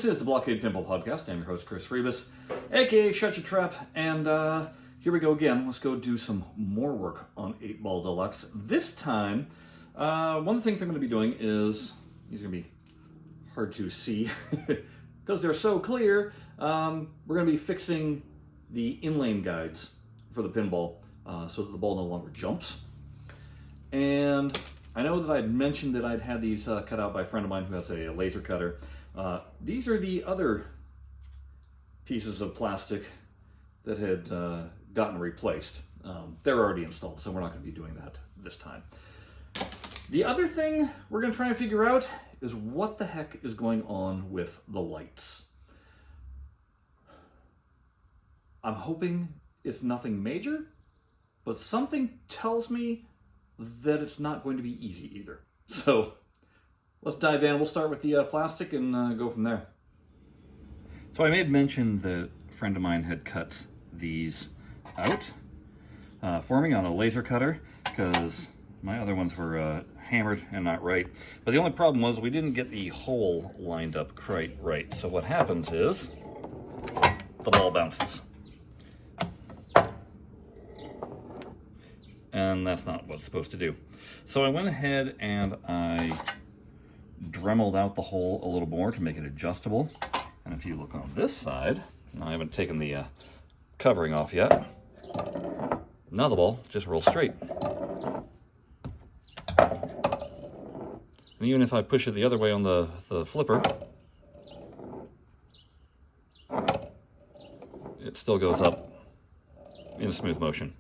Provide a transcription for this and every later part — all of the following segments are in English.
This is the Blockade Pinball Podcast. I'm your host, Chris Freebus, aka Shut Your Trap, and here we go again. Let's go do some more work on 8-Ball Deluxe. This time, one of the things I'm going to be doing is, these are going to be hard to see because they're so clear. We're going to be fixing the inlane guides for the pinball so that the ball no longer jumps. And I know that I'd mentioned that I'd had these cut out by a friend of mine who has a laser cutter. These are the other pieces of plastic that had gotten replaced. They're already installed, so we're not going to be doing that this time. The other thing we're going to try and figure out is what the heck is going on with the lights. I'm hoping it's nothing major, but something tells me that it's not going to be easy either. So let's dive in. We'll start with the plastic and go from there. So I made mention that a friend of mine had cut these out for me on a laser cutter because my other ones were hammered and not right. But the only problem was we didn't get the hole lined up quite right. So what happens is the ball bounces. And that's not what it's supposed to do. So I went ahead and I dremeled out the hole a little more to make it adjustable. And if you look on this side, I haven't taken the covering off yet. Now the ball just rolls straight. And even if I push it the other way on the flipper, it still goes up in a smooth motion.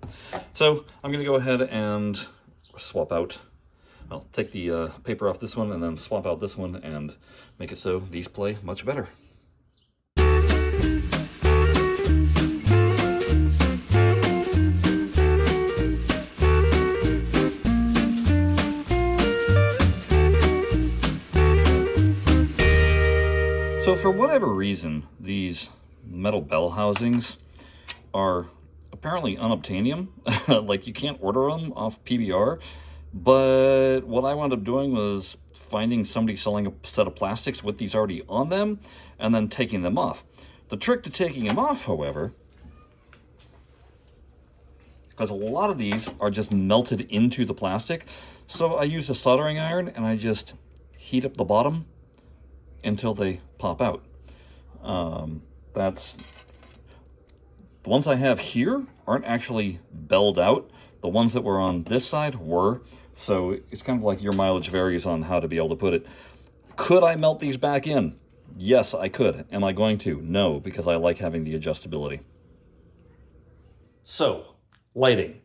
So I'm going to go ahead and swap out, well, take the paper off this one and then swap out this one and make it so these play much better. So for whatever reason, these metal bell housings are apparently unobtainium. Like, you can't order them off PBR. But what I wound up doing was finding somebody selling a set of plastics with these already on them and then taking them off. The trick to taking them off, however, because a lot of these are just melted into the plastic, so I use a soldering iron and I just heat up the bottom until they pop out. That's the ones I have here aren't actually belled out. The ones that were on this side were, so it's kind of like your mileage varies on how to be able to put it. Could I melt these back in? Yes, I could. Am I going to? No, because I like having the adjustability. So, lighting.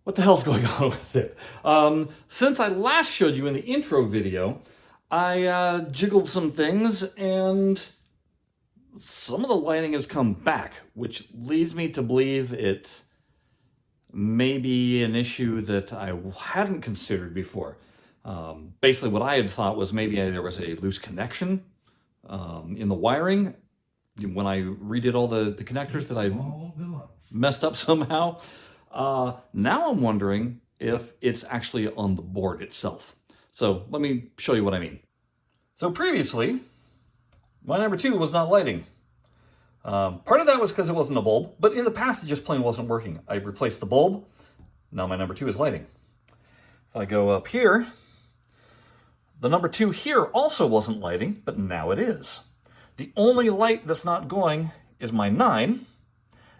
What the hell's going on with it? Since I last showed you in the intro video, I jiggled some things and some of the lighting has come back, which leads me to believe it may be an issue that I hadn't considered before. Basically, what I had thought was maybe there was a loose connection in the wiring. When I redid all the connectors that I messed up somehow. Now I'm wondering if it's actually on the board itself. So let me show you what I mean. So previously, my number 2 was not lighting. Part of that was because it wasn't a bulb, but in the past it just plain wasn't working. I replaced the bulb. Now my number 2 is lighting. If I go up here, the number 2 here also wasn't lighting, but now it is. The only light that's not going is my 9,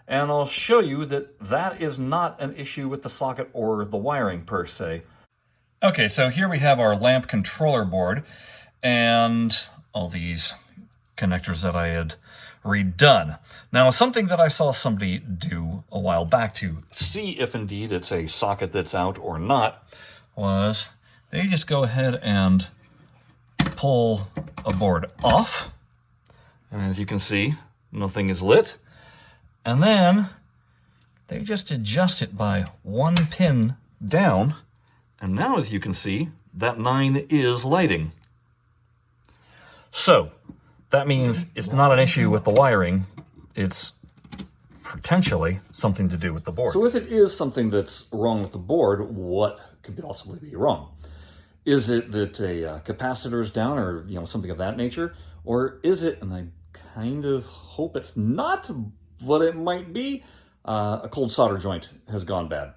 and I'll show you that that is not an issue with the socket or the wiring per se. Okay, so here we have our lamp controller board and all these connectors that I had redone. Now, something that I saw somebody do a while back to see if indeed it's a socket that's out or not was they just go ahead and pull a board off. And as you can see, nothing is lit. And then they just adjust it by one pin down. And now, as you can see, that 9 is lighting. So that means it's not an issue with the wiring. It's potentially something to do with the board. So if it is something that's wrong with the board, what could possibly be wrong? Is it that a capacitor is down or, something of that nature? Or is it, and I kind of hope it's not, but it might be, a cold solder joint has gone bad.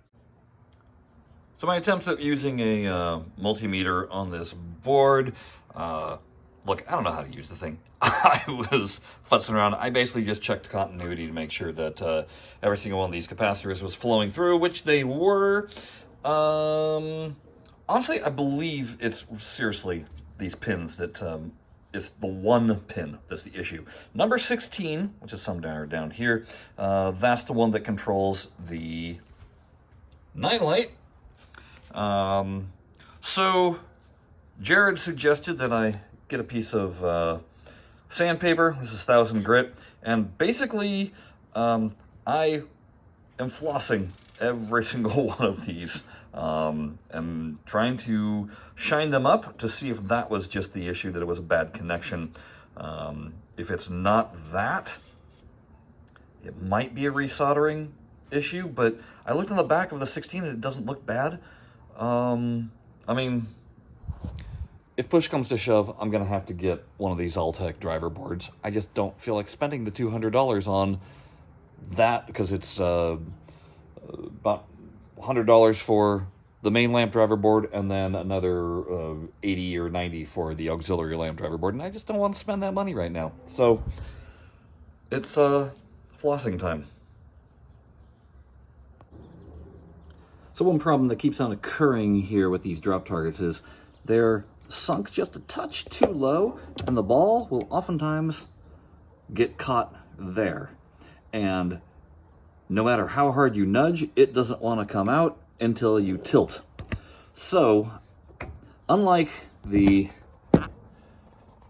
So my attempts at using a multimeter on this board, look, I don't know how to use the thing. I was futzing around. I basically just checked continuity to make sure that every single one of these capacitors was flowing through, which they were. Honestly, I believe it's seriously these pins that it's the one pin that's the issue. Number 16, which is somewhere down here, that's the one that controls the 9 light. So Jared suggested that I get a piece of sandpaper. This is 1000 grit, and basically I am flossing every single one of these. I'm trying to shine them up to see if that was just the issue, that it was a bad connection. If it's not that, it might be a resoldering issue, but I looked on the back of the 16 and it doesn't look bad. I mean, if push comes to shove, I'm going to have to get one of these Altec driver boards. I just don't feel like spending the $200 on that, because it's about $100 for the main lamp driver board and then another 80 or 90 for the auxiliary lamp driver board, and I just don't want to spend that money right now. So it's flossing time. So one problem that keeps on occurring here with these drop targets is they're sunk just a touch too low, and the ball will oftentimes get caught there. And no matter how hard you nudge, it doesn't want to come out until you tilt. So, unlike the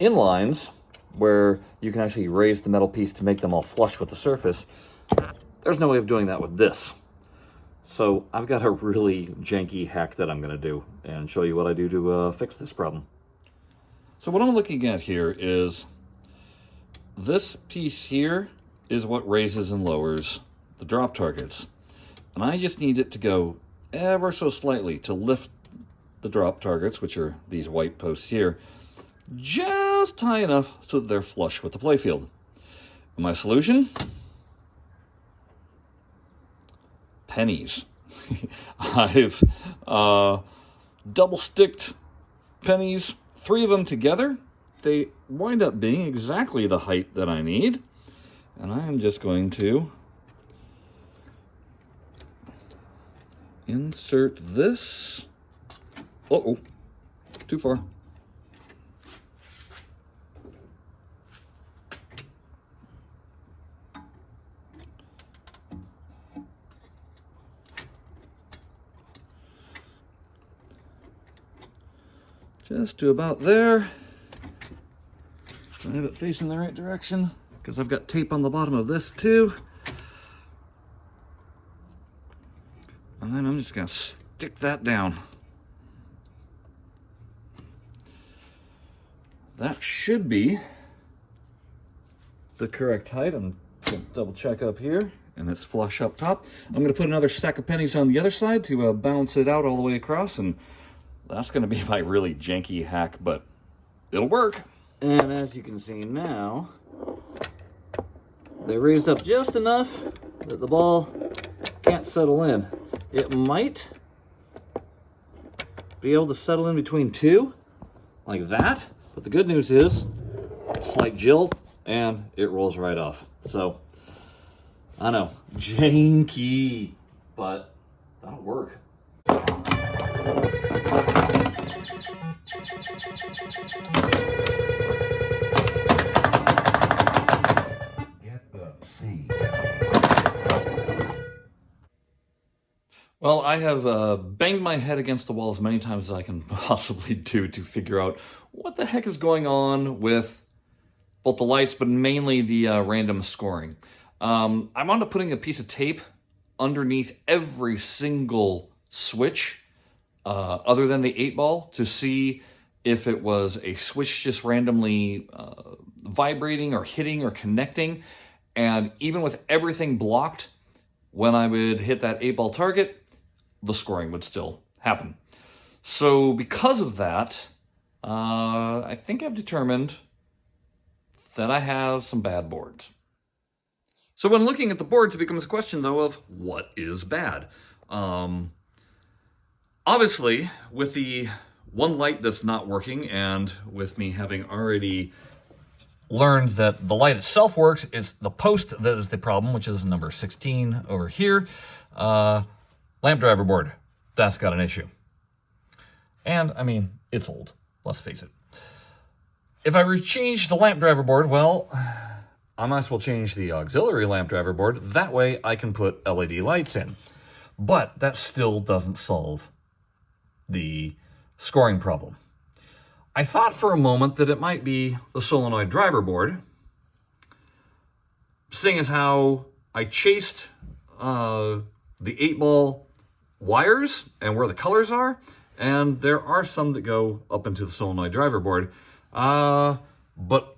inlines, where you can actually raise the metal piece to make them all flush with the surface, there's no way of doing that with this. So I've got a really janky hack that I'm going to do and show you what I do to fix this problem. So what I'm looking at here is this piece here is what raises and lowers the drop targets. And I just need it to go ever so slightly to lift the drop targets, which are these white posts here, just high enough so that they're flush with the playfield. And my solution? Pennies. I've double-sticked pennies, 3 of them together. They wind up being exactly the height that I need. And I am just going to insert this. Uh-oh, too far. Just to about there. I have it facing the right direction, because I've got tape on the bottom of this too. And then I'm just going to stick that down. That should be the correct height. I'm going to double check up here, and it's flush up top. I'm going to put another stack of pennies on the other side to balance it out all the way across, and that's going to be my really janky hack, but it'll work. And as you can see now, they raised up just enough that the ball can't settle in. It might be able to settle in between 2, like that, but the good news is, slight jilt, and it rolls right off. So, I know, janky, but that'll work. Well, I have banged my head against the wall as many times as I can possibly do to figure out what the heck is going on with both the lights, but mainly the random scoring. I wound up putting a piece of tape underneath every single switch other than the 8-ball to see if it was a switch just randomly vibrating or hitting or connecting. And even with everything blocked, when I would hit that 8-ball target, the scoring would still happen. So because of that, I think I've determined that I have some bad boards. So when looking at the boards, it becomes a question, though, of what is bad? Obviously, with the one light that's not working, and with me having already learned that the light itself works, it's the post that is the problem, which is number 16 over here. Lamp driver board, that's got an issue. And, I mean, it's old, let's face it. If I change the lamp driver board, well, I might as well change the auxiliary lamp driver board. That way I can put LED lights in. But that still doesn't solve the scoring problem. I thought for a moment that it might be the solenoid driver board, seeing as how I chased the 8-ball wires and where the colors are, and there are some that go up into the solenoid driver board. But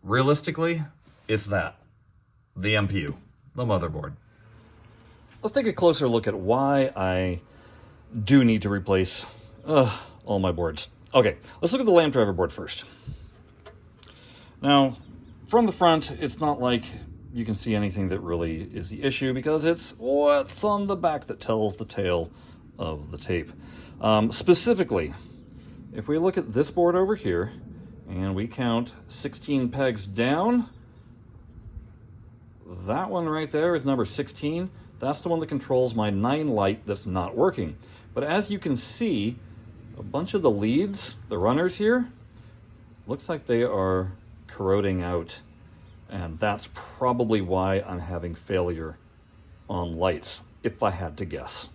realistically, it's that. The MPU, the motherboard. Let's take a closer look at why I do need to replace all my boards. Okay, let's look at the lamp driver board first. Now, from the front, it's not like you can see anything that really is the issue, because it's what's on the back that tells the tale of the tape. Specifically, if we look at this board over here, and we count 16 pegs down, that one right there is number 16. That's the one that controls my 9 light that's not working. But as you can see, a bunch of the leads, the runners here, looks like they are corroding out. And that's probably why I'm having failure on lights, if I had to guess.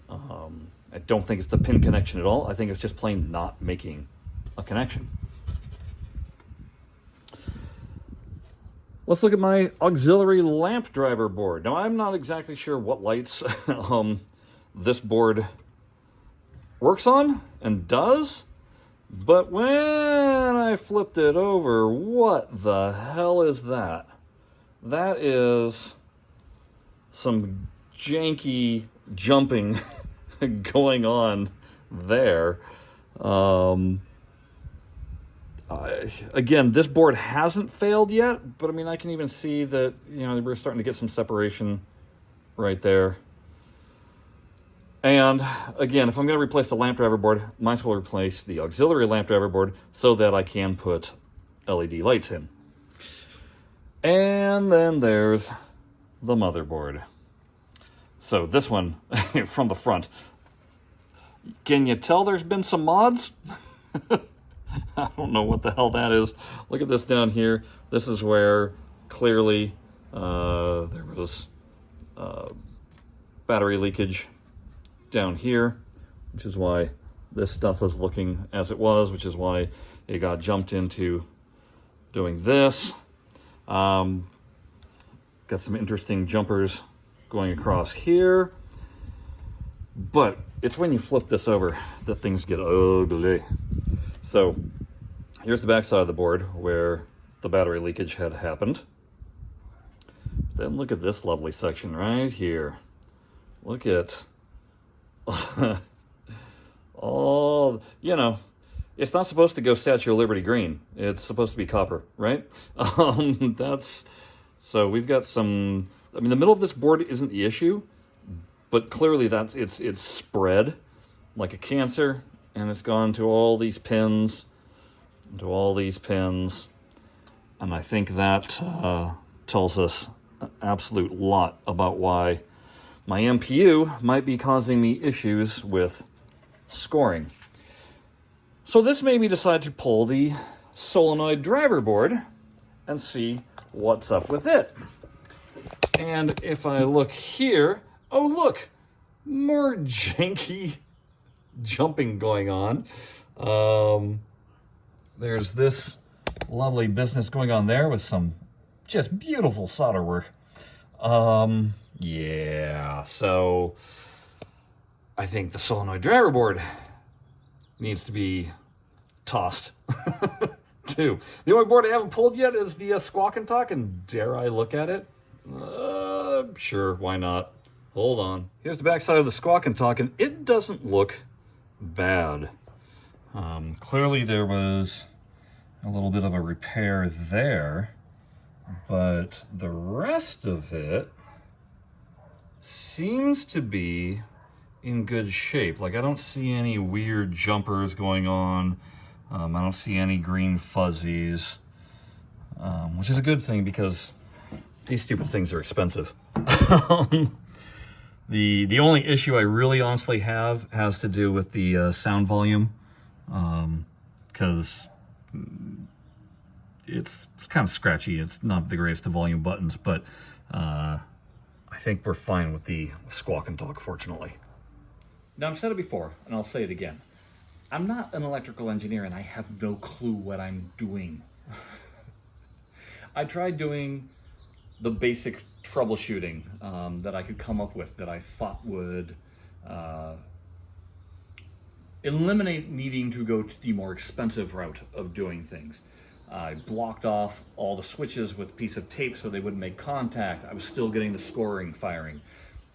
I don't think it's the pin connection at all. I think it's just plain not making a connection. Let's look at my auxiliary lamp driver board. Now, I'm not exactly sure what lights this board works on and does, but when I flipped it over, what the hell is that? That is some janky jumping going on there. Again, this board hasn't failed yet, but I mean, I can even see that, you know, we're starting to get some separation right there. And again, if I'm going to replace the lamp driver board, might as well replace the auxiliary lamp driver board so that I can put LED lights in. And then there's the motherboard. So this one from the front. Can you tell there's been some mods? I don't know what the hell that is. Look at this down here. This is where clearly there was battery leakage down here, which is why this stuff was looking as it was, which is why it got jumped into doing this. Got some interesting jumpers going across here. But it's when you flip this over that things get ugly. So here's the back side of the board where the battery leakage had happened. Then look at this lovely section right here. Look at all, you know, it's not supposed to go Statue of Liberty green. It's supposed to be copper, right? So we've got some, I mean, the middle of this board isn't the issue, but clearly it's spread like a cancer, and it's gone to all these pins, and I think that tells us an absolute lot about why my MPU might be causing me issues with scoring. So this made me decide to pull the solenoid driver board and see what's up with it. And if I look here, oh look, more janky jumping going on. There's this lovely business going on there with some just beautiful solder work. Yeah, so I think the solenoid driver board needs to be tossed too. The only board I haven't pulled yet is the Squawk and Talk, and dare I look at it? Sure, why not? Hold on. Here's the back side of the Squawk and Talk, and it doesn't look bad. Clearly there was a little bit of a repair there, but the rest of it seems to be in good shape. Like, I don't see any weird jumpers going on. I don't see any green fuzzies, which is a good thing because these stupid things are expensive. The only issue I really honestly have has to do with the sound volume, because it's kind of scratchy. It's not the greatest of volume buttons, but I think we're fine with the squawk and talk, fortunately. Now, I've said it before, and I'll say it again. I'm not an electrical engineer, and I have no clue what I'm doing. I tried doing the basic troubleshooting that I could come up with that I thought would eliminate needing to go to the more expensive route of doing things. I blocked off all the switches with a piece of tape so they wouldn't make contact. I was still getting the scoring firing.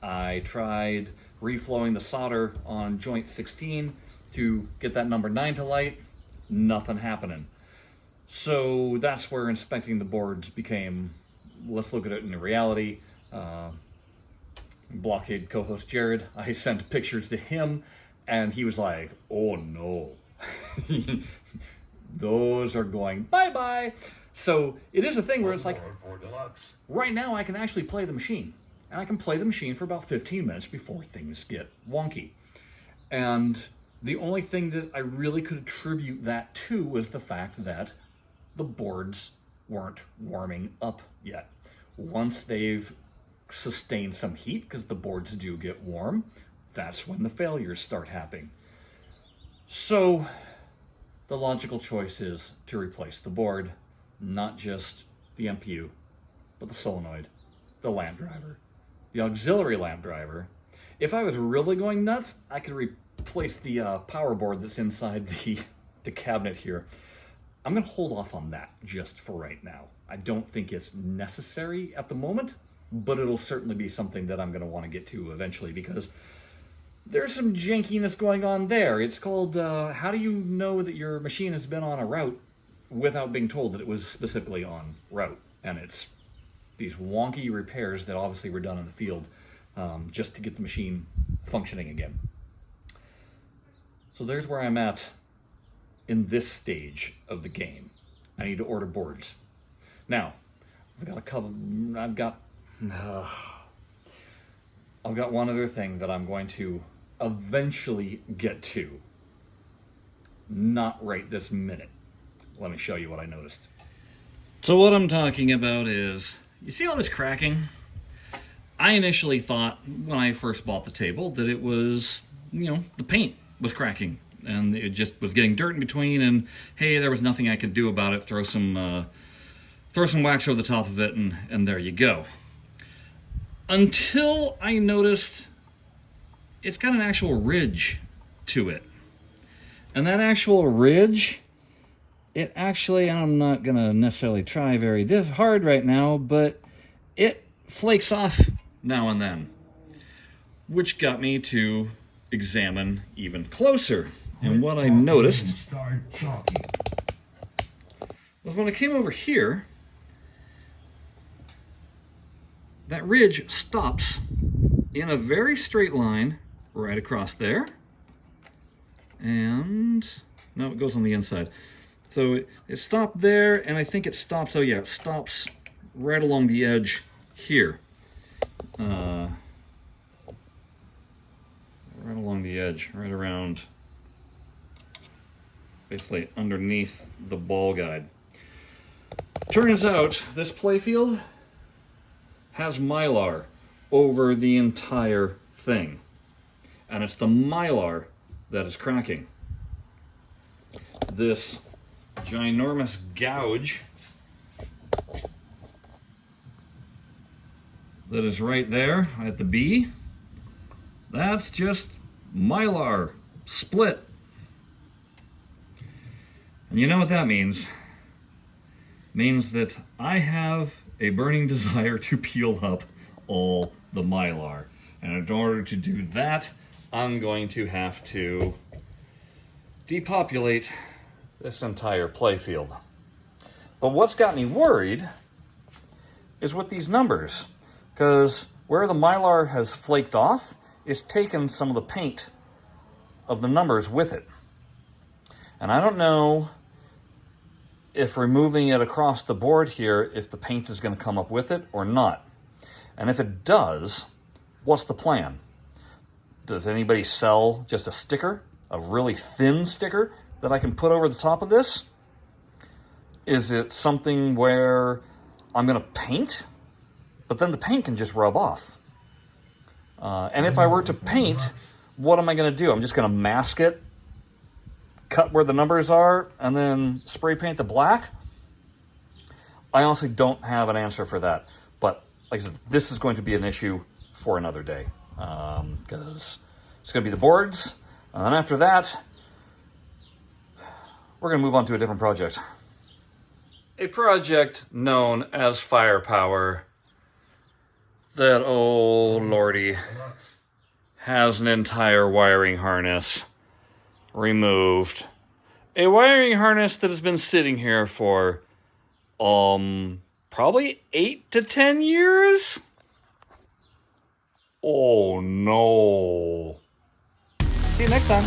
I tried reflowing the solder on joint 16 to get that number 9 to light. Nothing happening. So that's where inspecting the boards became, let's look at it in reality. Blockade co-host Jared, I sent pictures to him, and he was like, oh no. Those are going bye-bye. So it is a thing where it's like, right now I can actually play the machine. And I can play the machine for about 15 minutes before things get wonky. And the only thing that I really could attribute that to was the fact that the boards weren't warming up yet. Once they've sustained some heat, because the boards do get warm, that's when the failures start happening. So the logical choice is to replace the board, not just the MPU, but the solenoid, the lamp driver, the auxiliary lamp driver. If I was really going nuts, I could replace the power board that's inside the cabinet here. I'm going to hold off on that just for right now. I don't think it's necessary at the moment, but it'll certainly be something that I'm going to want to get to eventually, because there's some jankiness going on there. It's called, how do you know that your machine has been on a route without being told that it was specifically on route? And it's these wonky repairs that obviously were done in the field just to get the machine functioning again. So there's where I'm at in this stage of the game. I need to order boards. Now, I've got one other thing that I'm going to eventually get to. Not right this minute. Let me show you what I noticed. So what I'm talking about is, you see all this cracking? I initially thought, when I first bought the table, that it was, the paint was cracking. And it just was getting dirt in between, and hey, there was nothing I could do about it. Throw some wax over the top of it, and there you go. Until I noticed it's got an actual ridge to it. And that actual ridge, it actually, I'm not going to necessarily try very hard right now, but it flakes off now and then. Which got me to examine even closer. And what I noticed was when I came over here, that ridge stops in a very straight line right across there. And no, it goes on the inside. So it stopped there, and I think it stops, oh yeah, it stops right along the edge here. Right along the edge, right around, basically underneath the ball guide. Turns out this playfield has Mylar over the entire thing. And it's the Mylar that is cracking. This ginormous gouge that is right there at the B, that's just Mylar split. And you know what that means? It means that I have a burning desire to peel up all the Mylar. And in order to do that, I'm going to have to depopulate this entire playfield. But what's got me worried is with these numbers, because where the Mylar has flaked off, it's taken some of the paint of the numbers with it. And I don't know if removing it across the board here, if the paint is going to come up with it or not. And if it does, what's the plan? Does anybody sell just a sticker, a really thin sticker that I can put over the top of this? Is it something where I'm going to paint, but then the paint can just rub off? And if I were to paint, what am I going to do? I'm just going to mask it, cut where the numbers are, and then spray paint the black? I honestly don't have an answer for that. But like I said, this is going to be an issue for another day. Because it's going to be the boards, and then after that, we're going to move on to a different project. A project known as Firepower that, oh lordy, has an entire wiring harness removed. A wiring harness that has been sitting here for probably 8 to 10 years. Oh no. See you next time.